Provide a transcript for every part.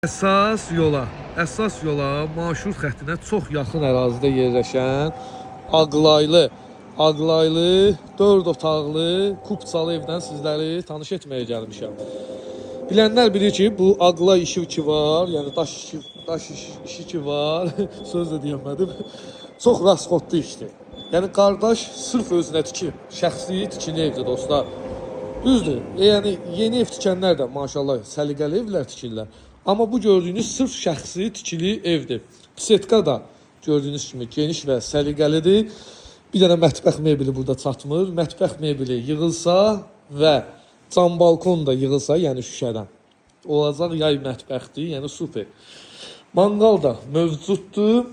Əsas yola marşrut xəttinə çox yaxın ərazidə yerləşən Ağlaylı 4 otaqlı Kupçalı evdən sizləri tanış etməyə gəlmişəm. Bilənlər bilir ki, bu Ağlay işi ki var, yəni daş işi ki var, söz də deyəmədim. Çox rasxodlu işdir. Yəni qardaş sırf özünə tikir, şəxsi tikili evdir dostlar. Düzdür, yəni yeni ev tikənlər də maşallah səliqəli evlər tikirlər. Amma bu gördüyünüz sırf şəxsi tikili evdir. Setka da gördüyünüz kimi geniş və səliqəlidir. Bir dənə mətbəx mebeli burada çatmır. Mətbəx mebeli yığılsa və cam balkon da yığılsa, yəni şüşədən olacaq yay mətbəxdir, yəni super. Manqal da mövcuddur.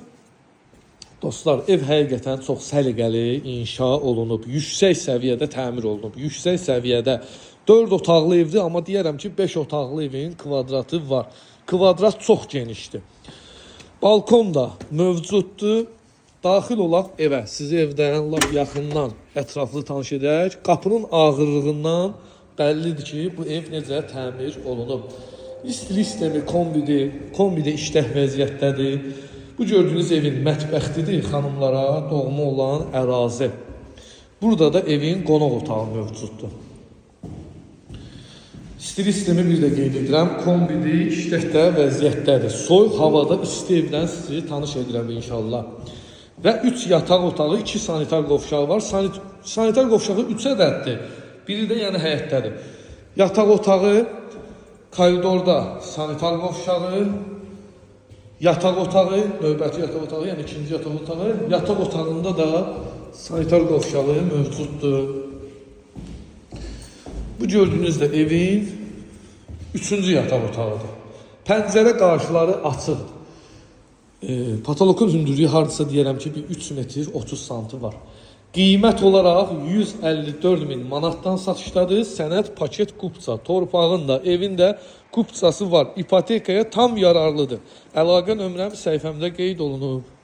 Dostlar, ev həqiqətən çox səliqəli inşa olunub, yüksək səviyyədə təmir olunub, yüksək səviyyədə 4 otaqlı evdir, amma deyərəm ki 5 otaqlı evin kvadratı var. Kvadrat çox genişdir. Balkon da mövcuddur. Daxil olaq evə, sizi evdən lap yaxından ətraflı tanış edək. Qapının ağırlığından bəllidir ki, bu ev necə təmir olunub. İstilik sistemi kombidə işlək vəziyyətdədir. Bu gördüyünüz evin mətbəxtidir, xanımlara doğma olan ərazi. Burada da evin qonaq otağı mövcuddur. İstilik sistemi bir də qeyd edirəm, kombidir, işləkdə vəziyyətdədir. Soyuq havada isti evdən sizi tanış edirəm inşallah. Və 3 yataq otağı, 2 sanitar qovşağı var. Sanitar qovşağı 3 ədəddir. Biri də yəni həyətdədir. Yataq otağı, koridorda sanitar qovşağı, yataq otağı, növbəti yataq otağı, yəni ikinci yataq otağı. Yataq otağında da sanitar qovşağı mövcuddur. Bu gördüyünüz də evin 3-cü yataq otağıdır. Pəncərə qarşıları açıqdır. Patologun hündürlüyü hardasa deyərəm ki, bir 3 metr 30 santim var. Qiymət olaraq 154.000 manatdan satışdadır. Sənəd paket Kupça. Torpağın da, evin də Kupçası var. İpotekaya tam yararlıdır. Əlaqə nömrəm səhifəmdə qeyd olunub.